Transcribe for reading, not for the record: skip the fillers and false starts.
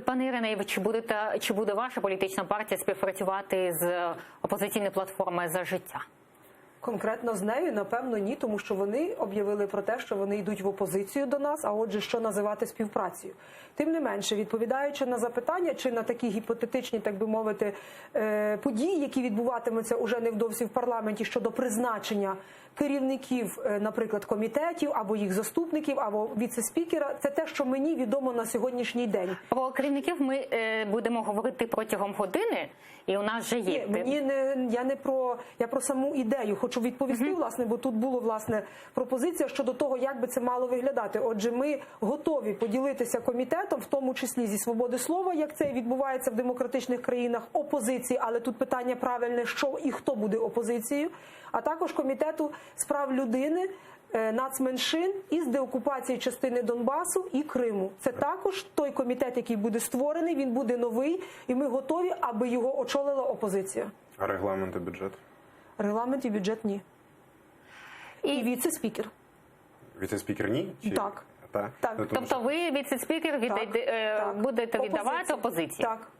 пане Ірине, чи буде ваша політична партія співпрацювати з опозиційною платформою «За життя»? Конкретно з нею, напевно, ні, тому що вони об'явили про те, що вони йдуть в опозицію до нас, а отже, що називати співпрацею. Тим не менше, відповідаючи на запитання чи на такі гіпотетичні, так би мовити, події, які відбуватимуться уже невдовзі в парламенті щодо призначення керівників, наприклад, комітетів, або їх заступників, або віце-спікера, це те, що мені відомо на сьогоднішній день. Про керівників ми будемо говорити протягом години, і у нас вже є. Я про саму ідею хочу відповісти, власне, бо тут була, власне, пропозиція щодо того, як би це мало виглядати. Отже, ми готові поділитися комітетом, в тому числі зі свободи слова, як це відбувається в демократичних країнах, опозиції, але тут питання правильне, що і хто буде опозицією, а також комітету з прав людини, нацменшин і з деокупації частини Донбасу і Криму. Це також той комітет, який буде створений, він буде новий, і ми готові, аби його очолила опозиція. А регламент і бюджет? Регламент і бюджет – ні. І віце-спікер. Віце-спікер – ні? Чи... Так. Так. Тобто ви, віце-спікер, будете віддавати опозиції? Так.